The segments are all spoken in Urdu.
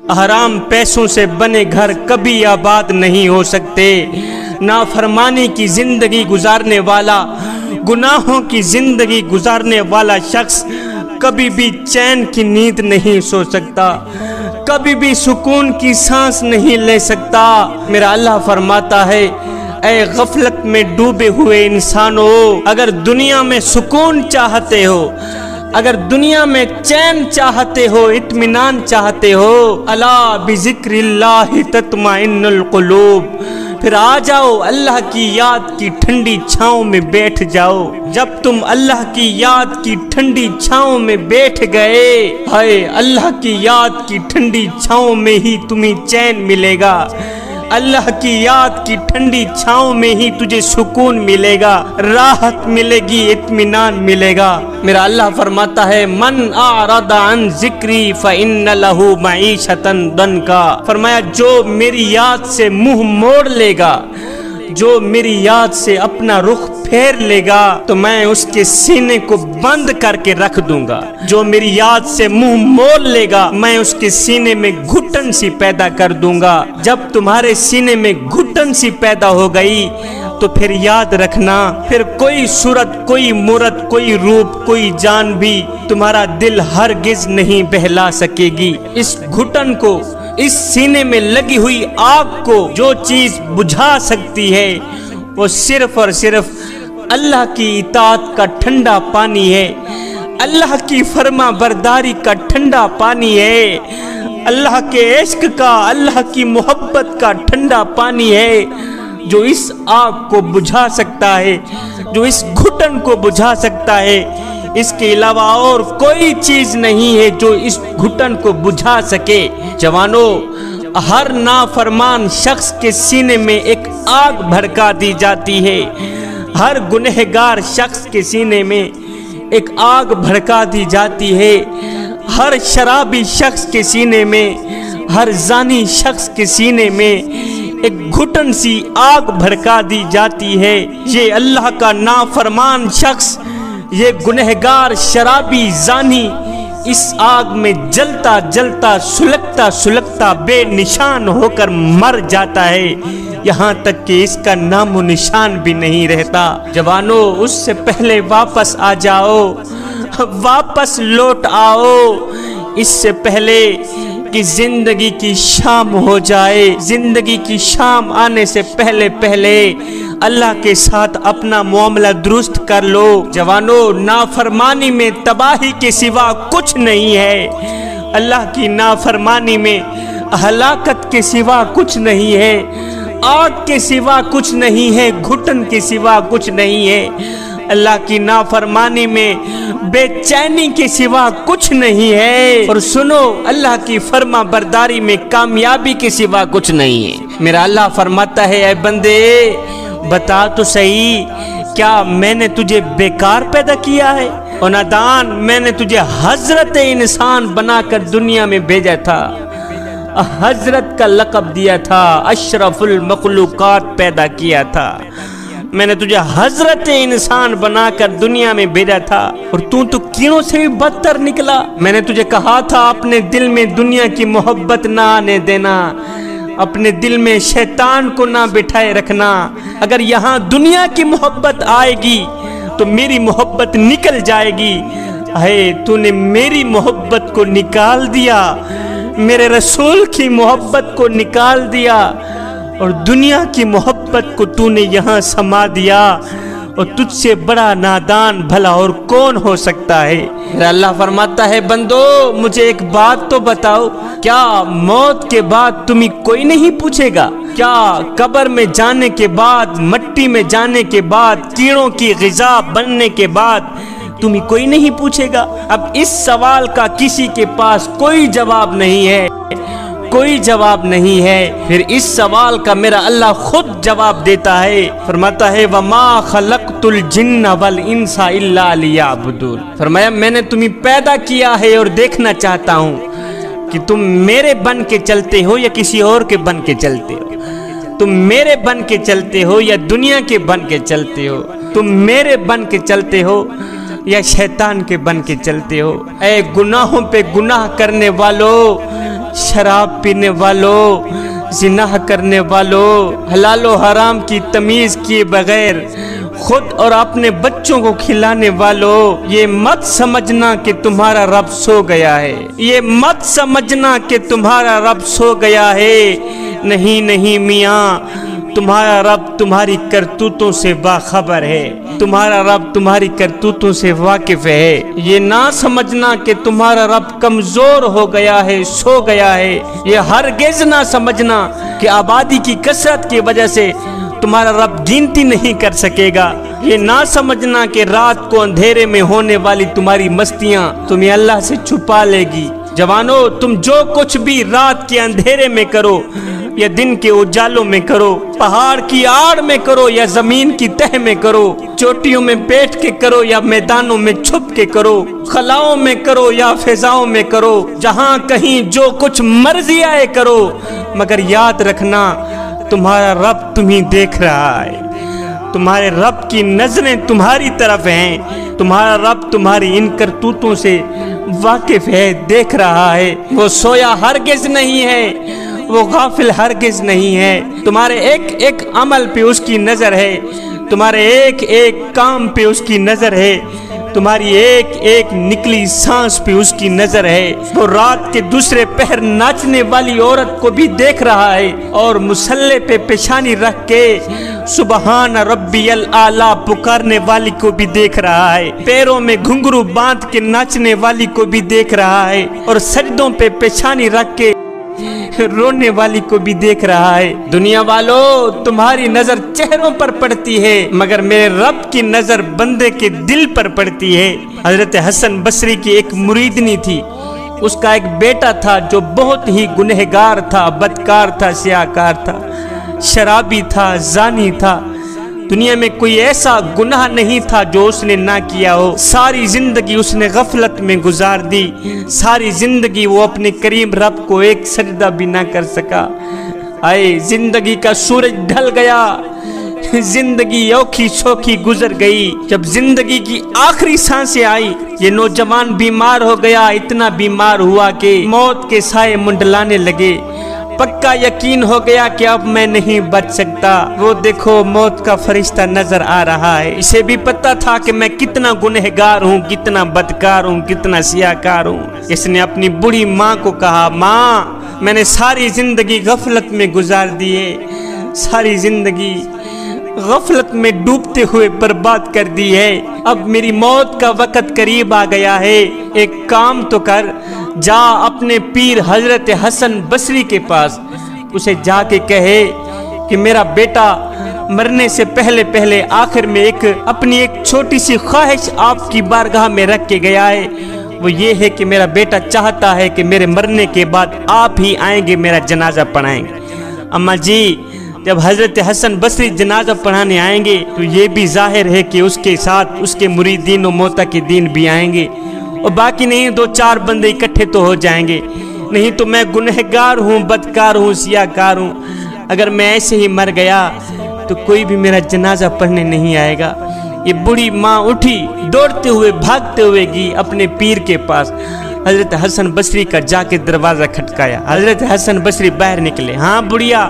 حرام پیسوں سے بنے گھر کبھی آباد نہیں ہو سکتے۔ نافرمانی کی زندگی گزارنے والا، گناہوں کی زندگی گزارنے والا شخص کبھی بھی چین کی نیند نہیں سو سکتا، کبھی بھی سکون کی سانس نہیں لے سکتا۔ میرا اللہ فرماتا ہے، اے غفلت میں ڈوبے ہوئے انسانو، اگر دنیا میں سکون چاہتے ہو، اگر دنیا میں چین چاہتے ہو، اطمینان چاہتے ہو، الا بذکر اللہ تطمئن القلوب، پھر آ جاؤ اللہ کی یاد کی ٹھنڈی چھاؤں میں بیٹھ جاؤ۔ جب تم اللہ کی یاد کی ٹھنڈی چھاؤں میں بیٹھ گئے، ہائے اللہ کی یاد کی ٹھنڈی چھاؤں میں ہی تمہیں چین ملے گا، اللہ کی یاد کی ٹھنڈی چھاؤں میں ہی تجھے سکون ملے گا، راحت ملے گی، اطمینان ملے گا۔ میرا اللہ فرماتا ہے، من اعرض عن ذکری فإن له معیشۃ ضنکا، فرمایا جو میری یاد سے منہ موڑ لے گا، جو میری یاد سے اپنا رخ پھیر لے گا تو میں اس کے سینے کو بند کر کے رکھ دوں گا۔ جو میری یاد سے منہ موڑ لے گا میں اس کے سینے میں گھٹن سی پیدا کر دوں گا۔ جب تمہارے سینے میں گھٹن سی پیدا ہو گئی تو پھر یاد رکھنا، پھر کوئی صورت، کوئی مورت، کوئی روپ، کوئی جان بھی تمہارا دل ہرگز نہیں بہلا سکے گی۔ اس گھٹن کو، اس سینے میں لگی ہوئی آگ کو جو چیز بجھا سکتی ہے وہ صرف اور صرف اللہ کی اطاعت کا ٹھنڈا پانی ہے، اللہ کی فرما برداری کا ٹھنڈا پانی ہے، اللہ کے عشق کا، اللہ کی محبت کا ٹھنڈا پانی ہے جو اس آگ کو بجھا سکتا ہے، جو اس گھٹن کو بجھا سکتا ہے۔ اس کے علاوہ اور کوئی چیز نہیں ہے جو اس گھٹن کو بجھا سکے۔ جوانو، ہر نافرمان شخص کے سینے میں ایک آگ بھڑکا دی جاتی ہے، ہر گنہگار شخص کے سینے میں ایک آگ بھڑکا دی جاتی ہے، ہر شرابی شخص کے سینے میں، ہر زانی شخص کے سینے میں ایک گھٹن سی آگ بھڑکا دی جاتی ہے۔ یہ اللہ کا نافرمان شخص، یہ گنہگار شرابی زانی اس آگ میں جلتا جلتا سلگتا سلگتا بے نشان ہو کر مر جاتا ہے، یہاں تک کہ اس کا نام و نشان بھی نہیں رہتا۔ جوانو، اس سے پہلے واپس آ جاؤ، واپس لوٹ آؤ، اس سے پہلے کہ زندگی کی شام ہو جائے۔ زندگی کی شام آنے سے پہلے اللہ کے ساتھ اپنا معاملہ درست کر لو۔ جوانو، نافرمانی میں تباہی کے سوا کچھ نہیں ہے، اللہ کی نافرمانی میں ہلاکت کے سوا کچھ نہیں ہے، آگ کے سوا کچھ نہیں ہے، گھٹن کے سوا کچھ نہیں ہے، اللہ کی نافرمانی میں بے چینی کے سوا کچھ نہیں ہے، اور سنو، اللہ کی فرما برداری میں کامیابی کے سوا کچھ نہیں ہے۔ میرا اللہ فرماتا ہے، اے بندے بتا تو صحیح، کیا میں نے تجھے بیکار پیدا کیا ہے؟ اور نادان، میں نے تجھے حضرت انسان بنا کر دنیا میں بھیجا تھا، حضرت کا لقب دیا تھا، اشرف المخلوقات پیدا کیا تھا، میں نے تجھے حضرت انسان بنا کر دنیا میں بھیجا تھا، اور تو کینوں سے بھی بدتر نکلا۔ میں نے تجھے کہا تھا اپنے دل میں دنیا کی محبت نہ آنے دینا، اپنے دل میں شیطان کو نہ بٹھائے رکھنا، اگر یہاں دنیا کی محبت آئے گی تو میری محبت نکل جائے گی۔ اے تو نے میری محبت کو نکال دیا، میرے رسول کی محبت کو نکال دیا، اور دنیا کی محبت کو تو نے یہاں سما دیا، اور تجھ سے بڑا نادان بھلا اور کون ہو سکتا ہے؟ اللہ فرماتا ہے، بندو مجھے ایک بات تو بتاؤ، کیا موت کے بعد تمہیں کوئی نہیں پوچھے گا؟ کیا قبر میں جانے کے بعد، مٹی میں جانے کے بعد، کیڑوں کی غذا بننے کے بعد تمہیں کوئی نہیں پوچھے گا؟ اب اس سوال کا کسی کے پاس کوئی جواب نہیں ہے، کوئی جواب نہیں ہے۔ پھر اس سوال کا میرا اللہ خود جواب دیتا ہے، فرماتا ہے، وَمَا خَلَقْتُ الْجِنَّ وَالْإِنسَ إِلَّا لِيَعْبُدُونَ، فرمایا میں نے تمہیں پیدا کیا ہے اور دیکھنا چاہتا ہوں کہ تم میرے بن کے چلتے ہو یا کسی اور کے بن کے چلتے ہو، تم میرے بن کے چلتے ہو یا دنیا کے بن کے چلتے ہو، تم میرے بن کے چلتے ہو یا شیطان کے بن کے چلتے ہو۔ اے گناہوں پہ گناہ کرنے والو، شراب پینے والوں، زنا کرنے والوں، حلال و حرام کی تمیز کیے بغیر خود اور اپنے بچوں کو کھلانے والوں، یہ مت سمجھنا کہ تمہارا رب سو گیا ہے، یہ مت سمجھنا کہ تمہارا رب سو گیا ہے۔ نہیں نہیں میاں، تمہارا رب تمہاری کرتوتوں سے باخبر ہے، تمہارا رب تمہاری کرتوتوں سے واقف ہے۔ یہ نہ سمجھنا کہ تمہارا رب کمزور ہو گیا ہے، سو گیا ہے۔ یہ ہرگز نہ سمجھنا کہ آبادی کی کثرت کی وجہ سے تمہارا رب گنتی نہیں کر سکے گا۔ یہ نہ سمجھنا کہ رات کو اندھیرے میں ہونے والی تمہاری مستیاں تمہیں اللہ سے چھپا لے گی۔ جوانو، تم جو کچھ بھی رات کے اندھیرے میں کرو یا دن کے اجالوں میں کرو، پہاڑ کی آڑ میں کرو یا زمین کی تہ میں کرو، چوٹیوں میں بیٹھ کے کرو یا میدانوں میں چھپ کے کرو، خلاؤں میں کرو یا فضاؤں میں کرو، جہاں کہیں جو کچھ مرضی آئے کرو، مگر یاد رکھنا تمہارا رب تمہیں دیکھ رہا ہے، تمہارے رب کی نظریں تمہاری طرف ہیں، تمہارا رب تمہاری ان کرتوتوں سے واقف ہے، دیکھ رہا ہے۔ وہ سویا ہرگز نہیں ہے، وہ غافل ہرگز نہیں ہے۔ تمہارے ایک ایک عمل پہ اس کی نظر ہے، تمہارے ایک ایک کام پہ اس کی نظر ہے، تمہاری ایک ایک نکلی سانس پہ اس کی نظر ہے۔ وہ رات کے دوسرے پہر ناچنے والی عورت کو بھی دیکھ رہا ہے اور مصلے پہ پیشانی رکھ کے سبحان ربی الاعلیٰ پکارنے والی کو بھی دیکھ رہا ہے، پیروں میں گھنگرو باندھ کے ناچنے والی کو بھی دیکھ رہا ہے، اور سجدوں پہ پیشانی رکھ کے رونے والی کو بھی دیکھ رہا ہے۔ دنیا والو، تمہاری نظر چہروں پر پڑتی ہے، مگر میرے رب کی نظر بندے کے دل پر پڑتی ہے۔ حضرت حسن بصری کی ایک مریدنی تھی، اس کا ایک بیٹا تھا جو بہت ہی گنہگار تھا، بدکار تھا، سیاہکار تھا، شرابی تھا، زانی تھا۔ دنیا میں کوئی ایسا گناہ نہیں تھا جو اس نے نہ کیا ہو۔ ساری زندگی اس نے غفلت میں گزار دی، ساری زندگی وہ اپنے کریم رب کو ایک سجدہ بھی نہ کر سکا۔ آئے زندگی کا سورج ڈھل گیا، زندگی اوکھی سوکھی گزر گئی۔ جب زندگی کی آخری سانسیں آئی، یہ نوجوان بیمار ہو گیا، اتنا بیمار ہوا کہ موت کے سائے منڈلانے لگے۔ پکا یقین ہو گیا کہ اب میں نہیں بچ سکتا۔ وہ دیکھو موت کا فرشتہ نظر آ رہا ہے۔ اسے بھی پتا تھا کہ میں کتنا گنہگار ہوں، کتنا بدکار ہوں، کتنا سیاہکار ہوں۔ اس نے اپنی بڑی ماں کو کہا، ماں میں نے ساری زندگی غفلت میں گزار دیے، ساری زندگی غفلت میں ڈوبتے ہوئے برباد کر دی ہے۔ اب میری موت کا وقت قریب آ گیا ہے، ایک کام تو کر، جا اپنے پیر حضرت حسن بصری کے پاس، اسے جا کے کہے کہ میرا بیٹا مرنے سے پہلے پہلے آخر میں اپنی ایک چھوٹی سی خواہش آپ کی بارگاہ میں رکھ کے گیا ہے، وہ یہ ہے کہ میرا بیٹا چاہتا ہے کہ میرے مرنے کے بعد آپ ہی آئیں گے، میرا جنازہ پڑھائیں گے۔ اماں جی، جب حضرت حسن بصری جنازہ پڑھانے آئیں گے تو یہ بھی ظاہر ہے کہ اس کے ساتھ اس کے مریدین و معتقدین بھی آئیں گے، اور باقی نہیں دو چار بندے اکٹھے تو ہو جائیں گے۔ نہیں تو میں گنہگار ہوں، بدکار ہوں، سیاہکار ہوں، اگر میں ایسے ہی مر گیا تو کوئی بھی میرا جنازہ پڑھنے نہیں آئے گا۔ یہ بڑی ماں اٹھی، دوڑتے ہوئے بھاگتے ہوئے گئی اپنے پیر کے پاس، حضرت حسن بصری کا جا کے دروازہ کھٹکایا۔ حضرت حسن بصری باہر نکلے۔ ہاں بڑھیا،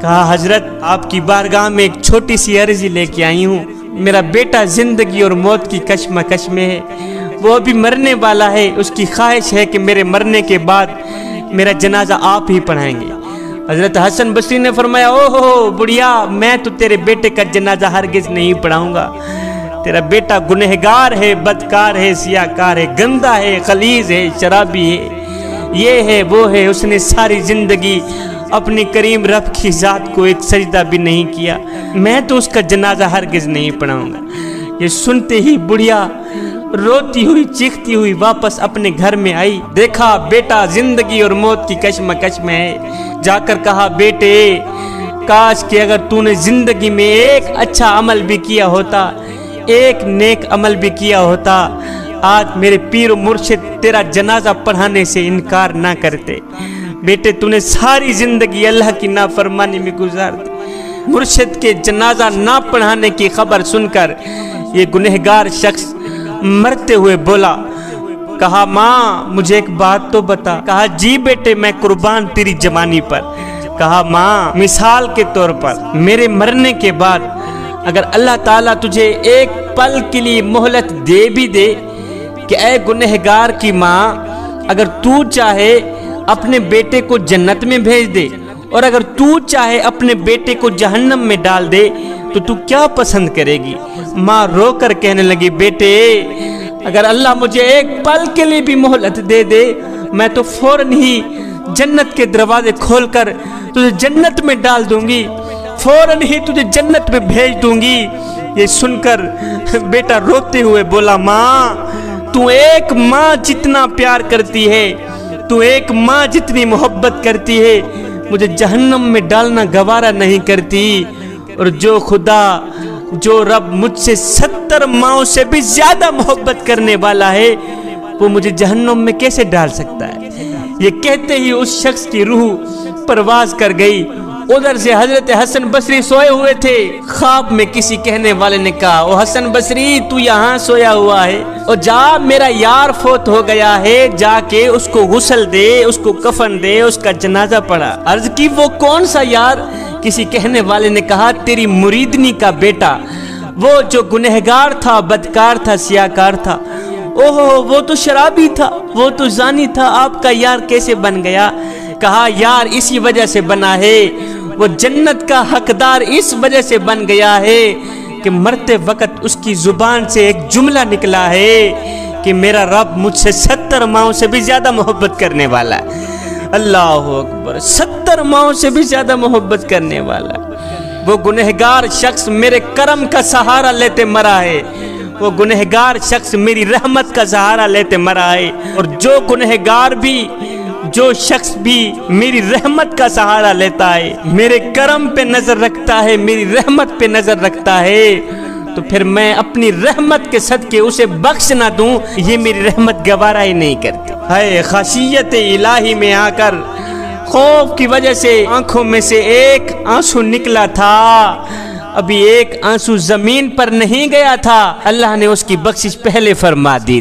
کہا حضرت آپ کی بارگاہ میں ایک چھوٹی سی عرضی لے کے آئی ہوں، میرا بیٹا زندگی اور موت کی کشمکش میں ہے، وہ ابھی مرنے والا ہے، اس کی خواہش ہے کہ میرے مرنے کے بعد میرا جنازہ آپ ہی پڑھائیں گے۔ حضرت حسن بصری نے فرمایا، اوہ بڑھیا، میں تو تیرے بیٹے کا جنازہ ہرگز نہیں پڑھاؤں گا، تیرا بیٹا گنہگار ہے، بدکار ہے، سیاہکار ہے، گندا ہے، خلیز ہے، شرابی ہے، یہ ہے وہ ہے، اس نے ساری زندگی اپنی کریم رب کی ذات کو ایک سجدہ بھی نہیں کیا، میں تو اس کا جنازہ ہرگز نہیں پڑھاؤں گا۔ یہ سنتے ہی بڑھیا روتی ہوئی چیختی ہوئی واپس اپنے گھر میں آئی، دیکھا بیٹا زندگی اور موت کی کشمکش میں ہے، جا کر کہا، بیٹے کاش کہ اگر تو نے زندگی میں ایک اچھا عمل بھی کیا ہوتا، ایک نیک عمل بھی کیا ہوتا، آج میرے پیر و مرشد تیرا جنازہ پڑھانے سے انکار نہ کرتے۔ بیٹے تو نے ساری زندگی اللہ کی نافرمانی میں گزار دی۔ مرشد کے جنازہ نہ پڑھانے کی خبر سن کر یہ گنہگار شخص مرتے ہوئے بولا، کہا ماں مجھے ایک بات تو بتا. کہا جی بیٹے میں قربان تیری جوانی پر. کہا ماں مثال کے طور پر میرے مرنے کے بعد اگر اللہ تعالیٰ تجھے ایک پل کے لیے مہلت دے بھی دے کہ اے گنہگار کی ماں اگر تو چاہے اپنے بیٹے کو جنت میں بھیج دے اور اگر تو چاہے اپنے بیٹے کو جہنم میں ڈال دے تو کیا پسند کرے گی. ماں رو کر کہنے لگی بیٹے اگر اللہ مجھے ایک پل کے لیے بھی مہلت دے دے میں تو فوراً ہی جنت کے دروازے کھول کر تجھے جنت میں ڈال دوں گی, فوراً ہی تجھے جنت میں بھیج دوں گی. یہ سن کر بیٹا روتے ہوئے بولا ماں تو ایک ماں جتنا پیار کرتی ہے, تو ایک ماں جتنی محبت کرتی ہے مجھے جہنم میں ڈالنا گوارا نہیں کرتی, اور جو خدا جو رب مجھ سے 70 ماؤں سے بھی زیادہ محبت کرنے والا ہے وہ مجھے جہنم میں کیسے ڈال سکتا ہے. یہ کہتے ہی اس شخص کی روح پرواز کر گئی. ادھر سے حضرت حسن بصری سوئے ہوئے تھے. خواب میں کسی کہنے والے نے کہا او حسن بصری تو یہاں سویا ہوا ہے, اور جا میرا یار فوت ہو گیا ہے, جا کے اس کو غسل دے, اس کو کفن دے, اس کا جنازہ پڑھا. عرض کی وہ کون سا یار؟ کسی کہنے والے نے کہا تیری مریدنی کا بیٹا, وہ جو گنہگار تھا, بدکار تھا, سیاکار تھا. اوہ وہ تو شرابی تھا, وہ تو زانی تھا, آپ کا یار کیسے بن گیا؟ کہا یار اسی وجہ سے بنا ہے, وہ جنت کا حقدار اس وجہ سے بن گیا ہے کہ مرتے وقت اس کی زبان سے ایک جملہ نکلا ہے کہ میرا رب مجھ سے 70 ماؤں سے بھی زیادہ محبت کرنے والا ہے. اللہ اکبر, 70 ماؤں سے بھی زیادہ محبت کرنے والا. وہ گنہگار شخص میرے کرم کا سہارا لیتے مرا ہے, وہ گنہگار شخص میری رحمت کا سہارا لیتے مرا ہے, اور جو گنہگار بھی جو شخص بھی میری رحمت کا سہارا لیتا ہے, میرے کرم پہ نظر رکھتا ہے, میری رحمت پہ نظر رکھتا ہے, تو پھر میں اپنی رحمت کے صدقے اسے بخش نہ دوں, یہ میری رحمت گوارا ہی نہیں کرتی. ہے خشیت الہی میں آ کر خوف کی وجہ سے آنکھوں میں سے ایک آنسو نکلا تھا, ابھی ایک آنسو زمین پر نہیں گیا تھا, اللہ نے اس کی بخشش پہلے فرما دی.